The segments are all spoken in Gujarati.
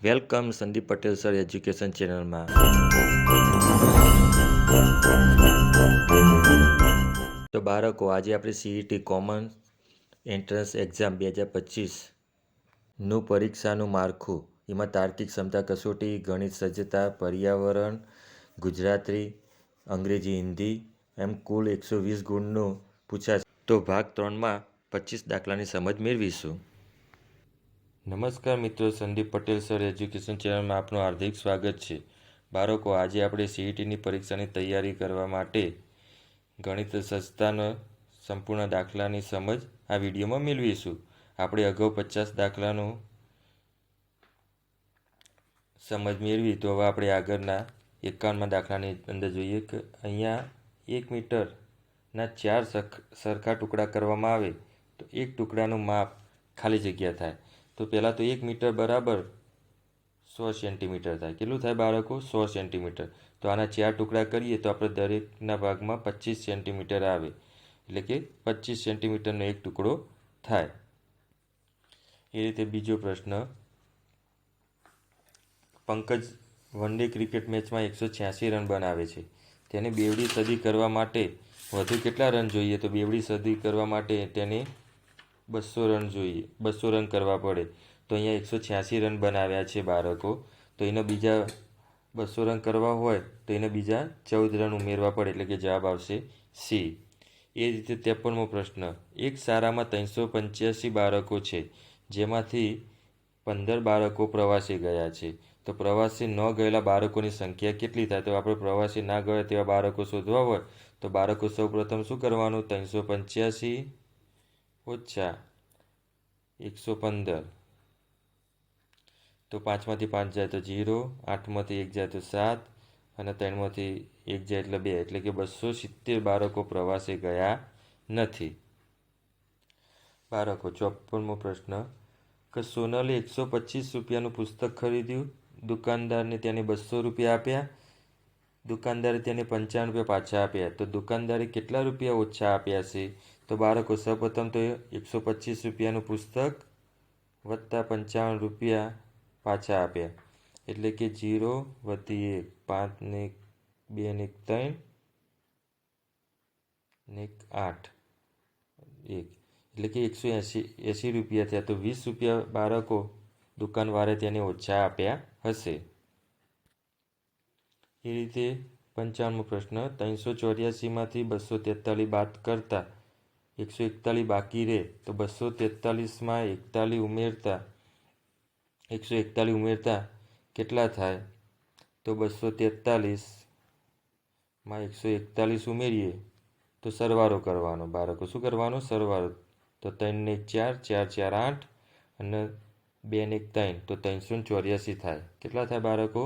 Welcome Sandeep Patel sir education ચેનલમાં. તો બાળકો, આજે આપણે સીઈટી કોમન એન્ટ્રન્સ એક્ઝામ 2025નું પરીક્ષાનું માળખું, એમાં તાર્કિક ક્ષમતા કસોટી, ગણિત સજ્જતા, પર્યાવરણ, ગુજરાતી, અંગ્રેજી, હિન્દી એમ કુલ 120 ગુણનું પૂછાશે. તો ભાગ 3માં 25 દાખલાની સમજ મેળવીશું. નમસ્કાર મિત્રો, સંદીપ પટેલ સર એજ્યુકેશન ચેનલમાં આપનું હાર્દિક સ્વાગત છે. બાળકો, આજે આપણે સીઈટીની પરીક્ષાની તૈયારી કરવા માટે ગણિત સજ્જતાના સંપૂર્ણ દાખલાની સમજ આ વિડીયોમાં મેળવીશું. આપણે અગાઉ 50 દાખલાનું સમજ મેળવી, તો હવે આપણે આગળના 51માં દાખલાની અંદર જોઈએ કે અહીંયા 1 મીટરના 4 સરખા ટુકડા કરવામાં આવે તો એક ટુકડાનું માપ ખાલી જગ્યા થાય. તો પહેલાં તો 1 મીટર બરાબર 100 સેન્ટીમીટર થાય. કેટલું થાય બાળકો? 100 સેન્ટીમીટર. તો આના 4 ટુકડા કરીએ તો આપણે દરેકના ભાગમાં 25 સેન્ટીમીટર આવે, એટલે કે 25 સેન્ટીમીટરનો એક ટુકડો થાય. એ રીતે બીજો પ્રશ્ન, પંકજ વન ડે ક્રિકેટ મેચમાં 186 રન બનાવે છે. તેને બેવડી સદી કરવા માટે વધુ કેટલા રન જોઈએ? તો બેવડી સદી કરવા માટે તેને 200 રન જોઈએ, 200 રન કરવા પડે. તો અહીંયા 186 રન બનાવ્યા છે બાળકો, તો એને બીજા 200 રન કરવા હોય તો એને બીજા 14 રન ઉમેરવા પડે, એટલે કે જવાબ આવશે સી. એ રીતે 53મો પ્રશ્ન, એક શાળામાં 385 બાળકો છે, જેમાંથી 15 બાળકો પ્રવાસે ગયા છે. તો પ્રવાસે ન ગયેલા બાળકોની સંખ્યા કેટલી થાય? તો આપણે પ્રવાસે ના ગયા તેવા બાળકો શોધવા હોય તો બાળકો સૌપ્રથમ શું કરવાનું? 385 ઓછા 115. તો 5માંથી 5 જાય તો 0, 8માંથી 1 જાય તો 7 અને 3માંથી 1 જાય એટલે 2, એટલે કે 270 બાળકો પ્રવાસે ગયા નથી. બાળકો, 54મો પ્રશ્ન, કે સોનલે 125 રૂપિયાનું પુસ્તક ખરીદ્યું. દુકાનદારને તેને 200 રૂપિયા આપ્યા. દુકાનદારે તેને 55 રૂપિયા પાછા આપ્યા. તો દુકાનદારે કેટલા રૂપિયા ઓછા આપ્યા છે? તો બાળકો, સૌપ્રથમ તો 125 રૂપિયાનું પુસ્તક વત્તા 55 રૂપિયા પાછા આપ્યા, એટલે કે 0 વધી 1, 5 ને 2 ને 3 ને 8, 1, એટલે કે 180 રૂપિયા થયા. તો 20 રૂપિયા બાળકો દુકાનવાળે તેને ઓછા આપ્યા હશે. એ રીતે 55મો પ્રશ્ન, 384માંથી 243 બાદ કરતા 141 બાકી રહે, તો 243માં 141 ઉમેરતા કેટલા થાય? તો 243માં 141 ઉમેરીએ તો સરવાળો કરવાનો. બાળકો, શું કરવાનો? સરવાળો. તો 3 ને 4, 4 4 8 અને 2 ને 3, તો 384 થાય. કેટલા થાય બાળકો?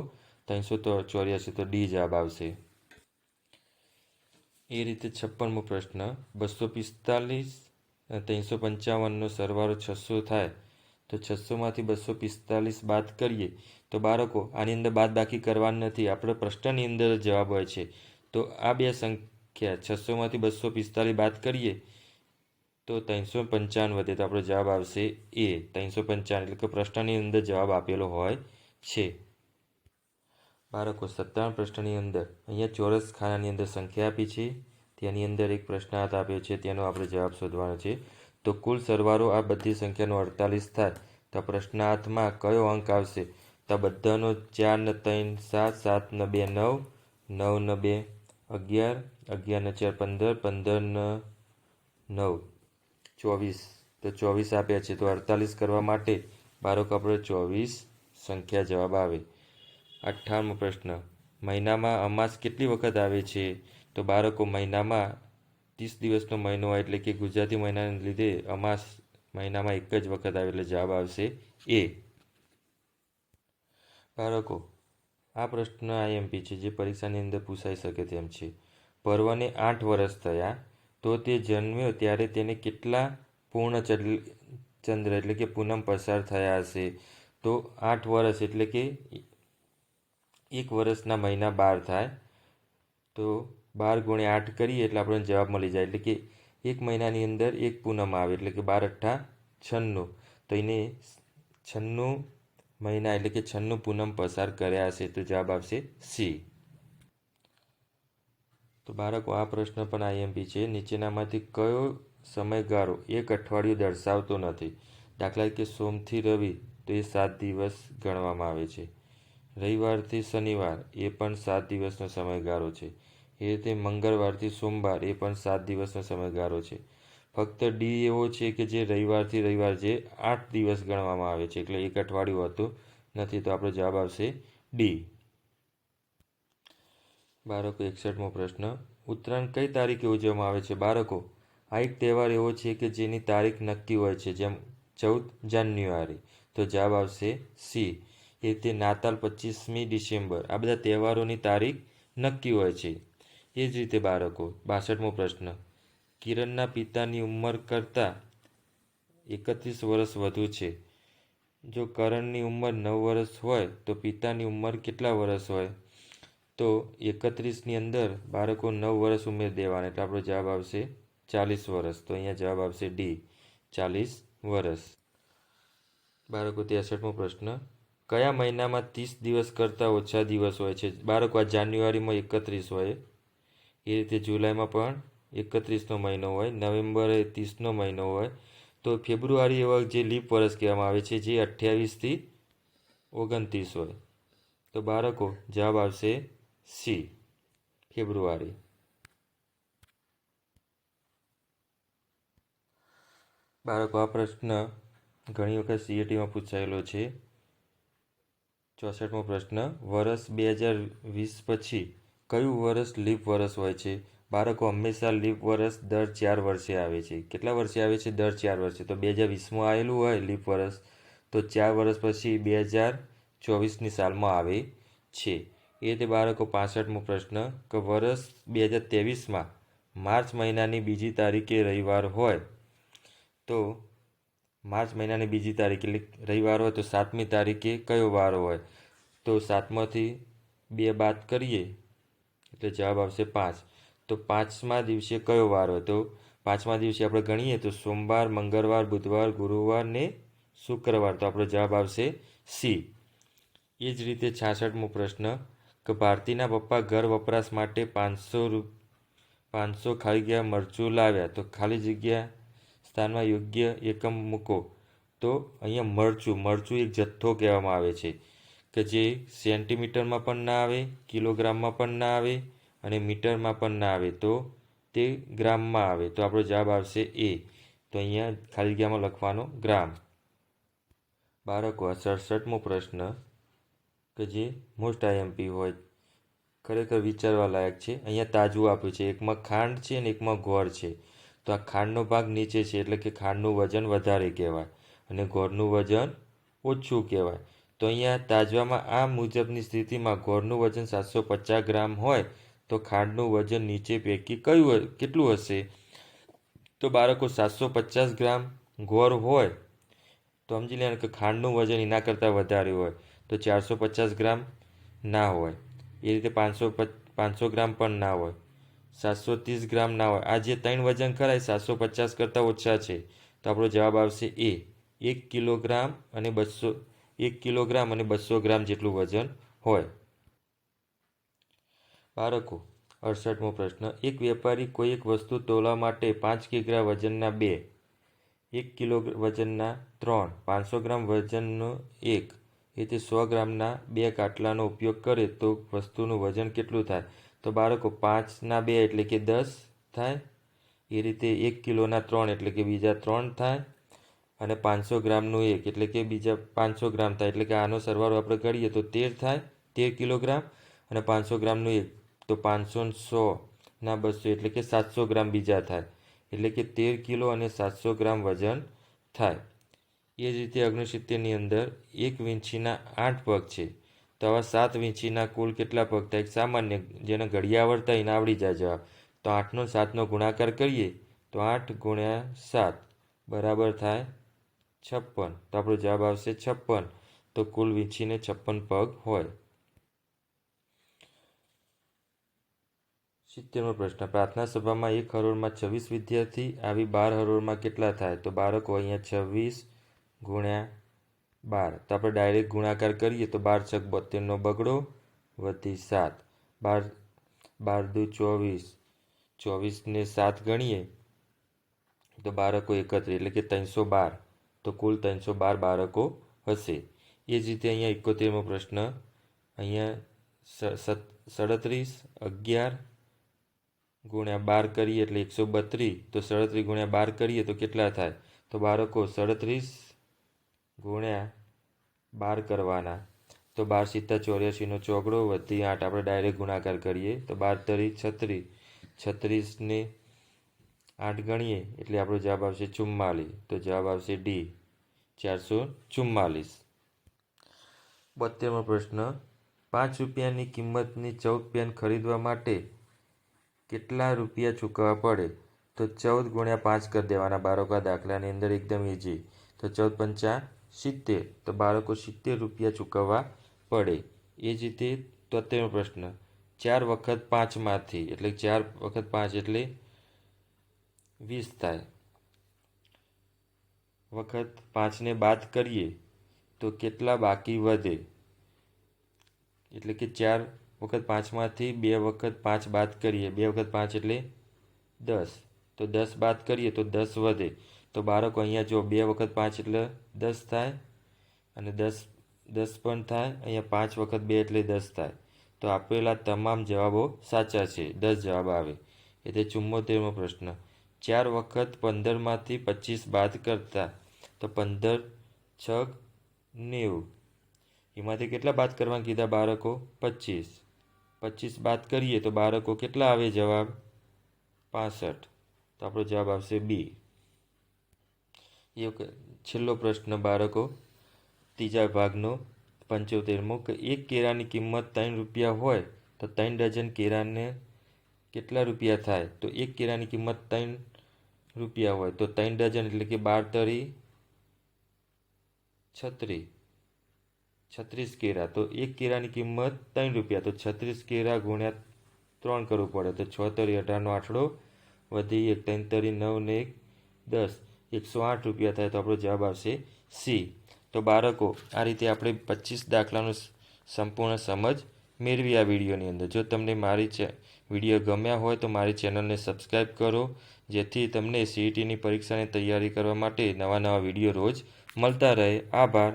384. તો ડી જવાબ આવશે. એ રીતે 56મો પ્રશ્ન, 245 અને 355નો સરવાળો 600 થાય. તો 600માંથી 245 બાદ કરીએ તો બાળકો, આની અંદર બાદ બાકી કરવાની નથી, આપણે પ્રશ્નની અંદર જવાબ હોય છે. તો આ બે સંખ્યા 600માંથી 245 બાદ કરીએ તો 355 વધે, તો આપણો જવાબ આવશે એ 355, એટલે કે પ્રશ્નની અંદર જવાબ આપેલો હોય છે. બાળકો, 57 પ્રશ્નની અંદર અહીંયા ચોરસ ખાનાની અંદર સંખ્યા આપી છે, તેની અંદર એક પ્રશ્નાર્થ આપ્યો છે, તેનો આપણે જવાબ શોધવાનો છે. તો કુલ સરવાળો આ બધી સંખ્યાનો 48 થાય. તો પ્રશ્નાર્થમાં કયો અંક આવશે? તો બધાનો 4 ને 3 7, 7 ને 2 9, 9 ને 2 11, 11 ને 4 15, 15 ને 9 24. તો 24 આપ્યા છે, તો 48 કરવા માટે બાળકો આપણે 24 સંખ્યા જવાબ આવે. 58મો પ્રશ્ન, મહિનામાં અમાસ કેટલી વખત આવે છે? તો બાળકો, મહિનામાં 30 દિવસનો મહિનો હોય, એટલે કે ગુજરાતી મહિનાને લીધે અમાસ મહિનામાં એક જ વખત આવે, એટલે જવાબ આવશે એ. બાળકો, આ પ્રશ્ન આઈએમપી છે, જે પરીક્ષાની અંદર પૂછાઈ શકે તેમ છે. પર્વને 8 વર્ષ થયા, તો તે જન્મ્યો ત્યારે તેને કેટલા પૂર્ણ ચંદ્ર એટલે કે પૂનમ પસાર થયા હશે? તો 8 વર્ષ એટલે કે 1 વર્ષના મહિના 12 થાય. તો 12 ગુણ્યા 8 કરીએ એટલે આપણને જવાબ મળી જાય, એટલે કે એક મહિનાની અંદર એક પૂનમ આવે, એટલે કે 12 × 8 = 96. તો એને 96 મહિના એટલે કે 96 પૂનમ પસાર કર્યા હશે? તો જવાબ આવશે સી. તો બાળકો આ પ્રશ્ન પણ આઈએમપી છે. નીચેનામાંથી કયો સમયગાળો એક અઠવાડિયું દર્શાવતો નથી? દાખલા તરીકે સોમથી રવિ તો એ 7 દિવસ ગણવામાં આવે છે. રવિવારથી શનિવાર એ પણ 7 દિવસનો સમયગાળો છે. એ રીતે મંગળવારથી સોમવાર એ પણ 7 દિવસનો સમયગાળો છે. ફક્ત ડી એવો છે કે જે રવિવારથી રવિવાર જે 8 દિવસ ગણવામાં આવે છે, એટલે એક અઠવાડિયું હોતું નથી. તો આપણો જવાબ આવશે ડી. બાળકો 61મો પ્રશ્ન, ઉત્તરાયણ કઈ તારીખે ઉજવવામાં આવે છે? બાળકો આ એક તહેવાર એવો છે કે જેની તારીખ નક્કી હોય છે, જેમ 14 જાન્યુઆરી. તો જવાબ આવશે સી. એ રીતે નાતાલ 25મી ડિસેમ્બર, આ બધા તહેવારોની તારીખ નક્કી હોય છે. એ જ રીતે બાળકો 62મો પ્રશ્ન, કિરણના પિતાની ઉંમર કરતાં 31 વર્ષ વધુ છે. જો કરણની ઉંમર 9 વર્ષ હોય તો પિતાની ઉંમર કેટલા વર્ષ હોય? તો 31ની અંદર બાળકો 9 વર્ષ ઉમેર દેવાના, એટલે આપણો જવાબ આવશે 40 વર્ષ. તો અહીંયા જવાબ આવશે ડી, 40 વર્ષ. બાળકો 63મો પ્રશ્ન, કયા મહિનામાં 30 દિવસ કરતાં ઓછા દિવસ હોય છે? બાળકો આ જાન્યુઆરીમાં 31 હોય, એ રીતે જુલાઈમાં પણ 31નો મહિનો હોય, નવેમ્બરે 30નો મહિનો હોય, તો ફેબ્રુઆરી એવા જે લીપ વર્ષ કહેવામાં આવે છે જે 28થી 29 હોય. તો બાળકો જવાબ આવશે સી, ફેબ્રુઆરી. બાળકો આ પ્રશ્ન ઘણી વખત સીઈટીમાં પૂછાયેલો છે. 64મો પ્રશ્ન, વર્ષ 2020 પછી કયું વર્ષ લીપ વર્ષ હોય છે? બાળકો હંમેશા લીપ વર્ષ દર 4 વર્ષે આવે છે. કેટલા વર્ષે આવે છે? દર 4 વર્ષે. તો 2020માં આવેલું હોય લીપ વર્ષ, તો 4 વર્ષ પછી 2024ની સાલમાં આવે છે. એ રીતે બાળકો 65મો પ્રશ્ન, કે વર્ષ 2023માં માર્ચ મહિનાની બીજી તારીખે રવિવાર હોય, તો માર્ચ મહિનાની બીજી તારીખ એટલે રવિવાર હોય તો 7મી તારીખે કયો વાર હોય? તો 7માંથી 2 બાદ કરીએ એટલે જવાબ આવશે 5. તો 5મા દિવસે કયો વાર હોય? તો 5મા દિવસે આપણે ગણીએ તો સોમવાર, મંગળવાર, બુધવાર, ગુરુવાર ને શુક્રવાર. તો આપણો જવાબ આવશે સી. એ જ રીતે 66મો પ્રશ્ન, કે ભારતીના પપ્પા ઘર વપરાશ માટે 500 ખાલી જગ્યા મરચું લાવ્યા, તો ખાલી જગ્યા સ્થાનમાં યોગ્ય એકમ મૂકો. તો અહીંયા મરચું એક જથ્થો કહેવામાં આવે છે કે જે સેન્ટીમીટરમાં પણ ના આવે, કિલોગ્રામમાં પણ ના આવે અને મીટરમાં પણ ના આવે, તો તે ગ્રામમાં આવે. તો આપણો જવાબ આવશે એ. તો અહીંયા ખાલી જગ્યામાં લખવાનો ગ્રામ. બાળકો 67મો પ્રશ્ન, કે જે મોસ્ટ આઈએમપી હોય, ખરેખર વિચારવા લાયક છે. અહીંયા તાજું આપ્યું છે, એકમાં ખાંડ છે અને એકમાં ગોળ છે. તો આ ખાંડનો ભાગ નીચે છે એટલે કે ખાંડનું વજન વધારે કહેવાય અને ગોળનું વજન ઓછું કહેવાય. તો અહીંયા તાજવામાં આ મુજબની સ્થિતિમાં ગોળનું વજન 750 ગ્રામ હોય તો ખાંડનું વજન નીચે પૈકી કેટલું હશે? તો બાળકો 750 ગ્રામ ગોળ હોય તો સમજી લેવાનું કે ખાંડનું વજન એના કરતાં વધારે હોય, તો 450 ગ્રામ ના હોય. એ રીતે 500 ગ્રામ પણ ના હોય, 730 ગ્રામ ના હોય. આ જે 3 વજન ખરા 750 કરતાં ઓછા છે. તો આપણો જવાબ આવશે એ, 1 કિલોગ્રામ અને 200 ગ્રામ જેટલું વજન હોય. બાળકો 68મો પ્રશ્ન, એક વેપારી કોઈ એક વસ્તુ તોલવા માટે 5 કિગ્રા વજનના 2, 1 કિલો વજનના 3, 500 ગ્રામ વજનનો 1, એટલે 100 ગ્રામના 2 કાટલાનો ઉપયોગ કરે તો વસ્તુનું વજન કેટલું થાય? તો બાળકો 5ના 2 એટલે કે 10 થાય. એ રીતે 1 કિલોના 3 એટલે કે બીજા 3 થાય અને 500 ગ્રામનું 1 એટલે કે બીજા 500 ગ્રામ થાય. એટલે કે આનો સરવાળો આપણે કરીએ તો 13 થાય, 13 કિલોગ્રામ. અને 500 ગ્રામનું 1 તો 500 ને 100 ના 200 એટલે કે 700 ગ્રામ બીજા થાય. એટલે કે 13 કિલો અને 700 ગ્રામ વજન થાય. એ જ રીતે 69ની અંદર એક વીંછીના 8 પગ છે. તો આવા 7 વીંછીના કુલ કેટલા પગ થાય? સામાન્ય જેને ઘડિયા આવડતા એને આવડી જાય જવાબ. તો 8નો 7નો ગુણાકાર કરીએ તો 8 ગુણ્યા 7 બરાબર થાય 56. તો આપણો જવાબ આવશે 56. તો કુલ વીંછીને 56 પગ હોય. 70મો પ્રશ્ન, પ્રાર્થના સભામાં 1 હરોળમાં 26 વિદ્યાર્થી આવી 12 હરોળમાં કેટલા થાય? તો બાળકો અહીંયા 26 ગુણ્યા 12. તો આપણે ડાયરેક્ટ ગુણાકાર કરીએ તો 12 છક 72નો બગડો વધી 7. 12 12 દુ 24. 24ને 7 ગણીએ તો બાળકો 31 એટલે કે 312. તો કુલ 312 બાળકો હશે. એ જ રીતે અહીંયા 71મો પ્રશ્ન. અહીંયા 37 11 ગુણ્યા 12 કરીએ એટલે 132. તો 37 ગુણ્યા 12 કરીએ તો કેટલા થાય? તો બાળકો 37 ગુણ્યા 12 કરવાના. તો 12 × 7 = 84નો ચોગડો વધી 8. આપણે ડાયરેક્ટ ગુણાકાર કરીએ તો 12 તરી 36. 36ને 8 ગણીએ એટલે આપણો જવાબ આવશે 44. તો જવાબ આવશે ડી 444. 72મો પ્રશ્ન. 5 રૂપિયાની કિંમતની 14 પેન ખરીદવા માટે કેટલા રૂપિયા ચૂકવવા પડે? તો 14 ગુણ્યા 5 કરી દેવાના બાળકો. આ દાખલાની અંદર એકદમ ઇઝી. તો 14 પંચા 70. તો બાળકો 70 રૂપિયા ચૂકવવા પડે. એ જ રીતે 73મો પ્રશ્ન. 4 વખત 5માંથી એટલે 4 વખત 5 એટલે 20 થાય. વખત 5ને બાદ કરીએ તો કેટલા બાકી વધે? એટલે કે 4 વખત 5માંથી 2 વખત 5 બાદ કરીએ. 2 વખત 5 એટલે 10. તો 10 બાદ કરીએ તો 10 વધે. તો બાળકો અહીંયા જો 2 વખત 5 એટલે 10 થાય અને 10 પણ થાય. અહીંયા 5 વખત 2 એટલે 10 થાય. તો આપેલા તમામ જવાબો સાચા છે. 10 જવાબ આવે. એટલે 74મો પ્રશ્ન. 4 વખત 15માંથી 25 બાદ કરતા તો 15 છગ 90. એમાંથી કેટલા બાદ કરવાના કીધા બાળકો? 25. 25 બાદ કરીએ તો બાળકો કેટલા આવે જવાબ? 65. તો આપણો જવાબ આવશે બી. એ છેલ્લો પ્રશ્ન બાળકો, ત્રીજા ભાગનો 75મો કે એક કેળાની કિંમત 3 રૂપિયા હોય તો 3 ડઝન કેળાને કેટલા રૂપિયા થાય? તો એક કેળાની કિંમત 3 રૂપિયા હોય તો 3 ડઝન એટલે કે 12 તરી 36. 36 કેળા. તો એક કેળાની કિંમત 3 રૂપિયા. તો 36 કેળા ગુણ્યા 3 કરવું પડે. તો 6 તરી 18નો આઠડો વધી 1. 3 તરી 9 ને 1 10. 108 રૂપિયા થાય. તો આપણો જવાબ આવશે સી. તો બાળકો આ રીતે આપણે 25 દાખલાનું સંપૂર્ણ સમજ મેળવી આ વિડીયોની અંદર. જો તમને મારી વિડીયો ગમ્યા હોય તો મારી ચેનલને સબસ્ક્રાઈબ કરો, જેથી તમને સીઈટીની પરીક્ષાની તૈયારી કરવા માટે નવા વિડીયો રોજ મળતા રહે. આભાર.